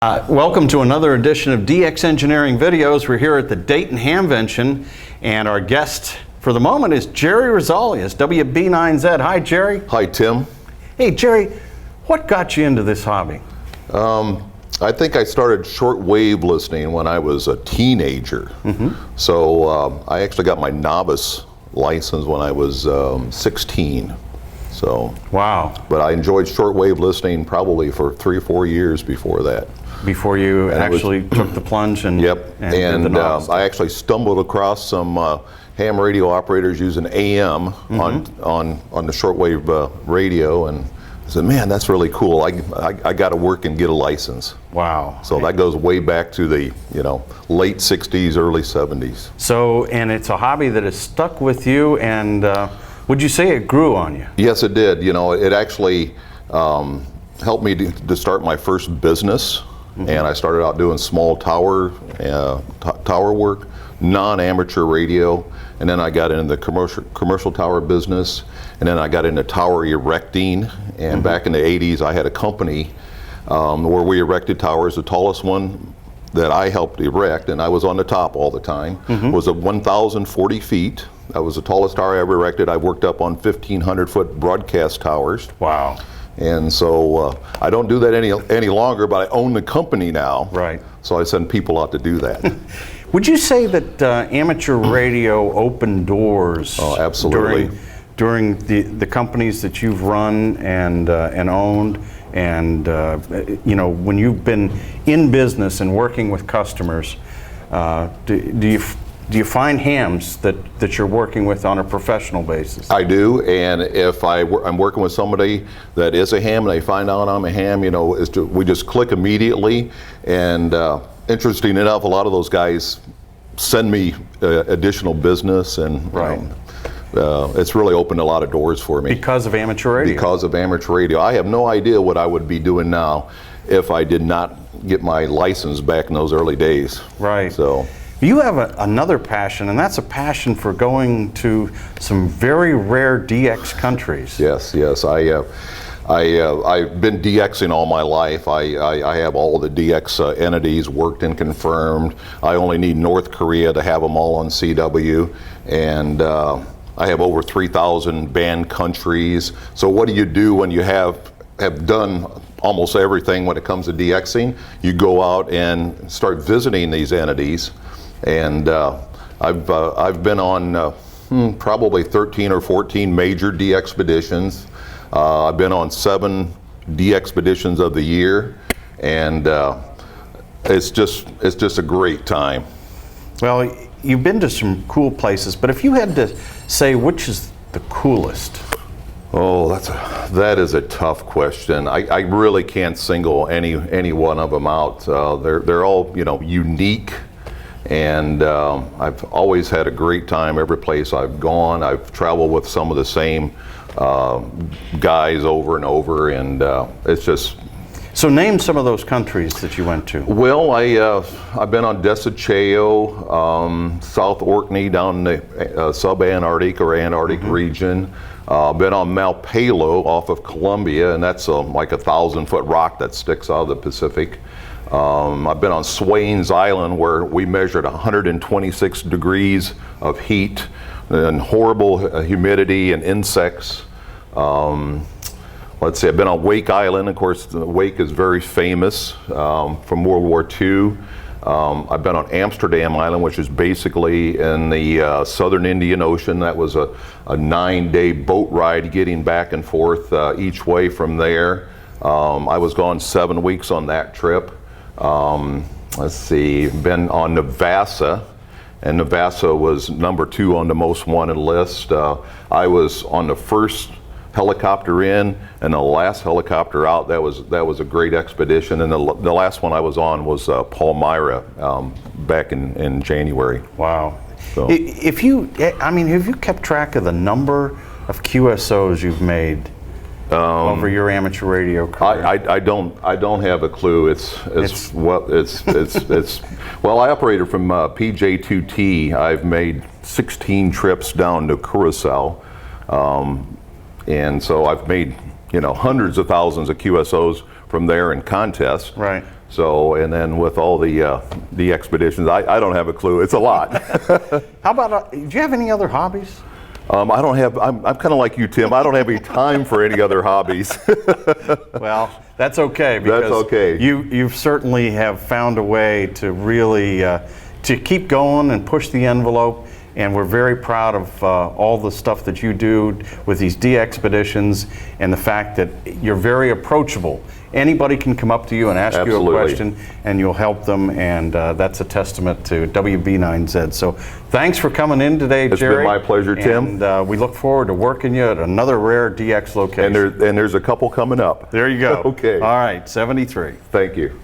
Welcome to another edition of DX Engineering Videos. We're here at the Dayton Hamvention, and our guest for the moment is Jerry Rosalius, WB9Z. Hi, Jerry. Hi, Tim. Hey, Jerry, what got you into this hobby? I think I started shortwave listening when I was a teenager. So I actually got my novice license when I was 16. So Wow. But I enjoyed shortwave listening probably for 3 or 4 years before that. Before you actually took the plunge and Yep. did the novice. I actually stumbled across some ham radio operators using AM on the shortwave radio, and I said, man, that's really cool. I got to work and get a license. Wow. So that goes way back to the late 60s, early 70s. So, and it's a hobby that has stuck with you, and would you say it grew on you? Yes, it did. It actually helped me to start my first business. And I started out doing small tower work, non-amateur radio, and then I got into the commercial tower business, and then I got into tower erecting. And back in the 80s, I had a company where we erected towers. The tallest one that I helped erect, and I was on the top all the time, was at 1,040 feet. That was the tallest tower I ever erected. I worked up on 1,500-foot broadcast towers. Wow. And so I don't do that any longer, but I own the company now. Right. So I send people out to do that. Would you say that amateur radio opened doors? Oh, absolutely. During the companies that you've run and owned, and when you've been in business and working with customers, do you find hams that you're working with on a professional basis? I do, and if I'm working with somebody that is a ham and they find out I'm a ham, we just click immediately. And interesting enough, a lot of those guys send me additional business, and it's really opened a lot of doors for me. Because of amateur radio? Because of amateur radio. I have no idea what I would be doing now if I did not get my license back in those early days. Right. So. You have another passion, and that's a passion for going to some very rare DX countries. Yes. I've been DXing all my life. I have all the DX entities worked and confirmed. I only need North Korea to have them all on CW, and I have over 3,000 banned countries. So what do you do when you have done almost everything when it comes to DXing? You go out and start visiting these entities. And I've been on probably 13 or 14 major D-expeditions. I've been on 7 D-expeditions of the year, and it's just a great time. Well, you've been to some cool places, but if you had to say which is the coolest? Oh, that is a tough question. I really can't single any one of them out. They're all unique. And I've always had a great time every place I've gone. I've traveled with some of the same guys over and over, and it's just... So name some of those countries that you went to. Well, I've been on Desiceo, South Orkney, down in the sub-Antarctic or Antarctic region. Been on Malpelo off of Colombia, and that's like a 1,000-foot rock that sticks out of the Pacific. I've been on Swains Island, where we measured 126 degrees of heat and horrible humidity and insects. Let's see, I've been on Wake Island. Of course, Wake is very famous from World War II. I've been on Amsterdam Island, which is basically in the southern Indian Ocean. That was a 9-day boat ride getting back and forth each way from there. I was gone 7 weeks on that trip. Let's see, been on Navassa, and Navassa was number 2 on the most wanted list. I was on the first helicopter in and the last helicopter out. That was a great expedition, and the last one I was on was Palmyra back in January. Wow. So. Have you kept track of the number of QSOs you've made over your amateur radio career? I don't have a clue. Well, I operated from PJ2T. I've made 16 trips down to Curacao, and so I've made hundreds of thousands of QSOs from there in contests. Right. So, and then with all the expeditions, I don't have a clue. It's a lot. How about, do you have any other hobbies? I don't have, I'm kind of like you, Tim. I don't have any time for any other hobbies. Well, that's okay, because That's okay. you certainly have found a way to really to keep going and push the envelope, and we're very proud of all the stuff that you do with these expeditions, and the fact that you're very approachable. Anybody can come up to you and ask Absolutely. you a question, and you'll help them, and that's a testament to WB9Z. So thanks for coming in today, Jerry. It's been my pleasure, Tim. And we look forward to working you at another rare DX location. And there's a couple coming up. There you go. Okay. All right, 73. Thank you.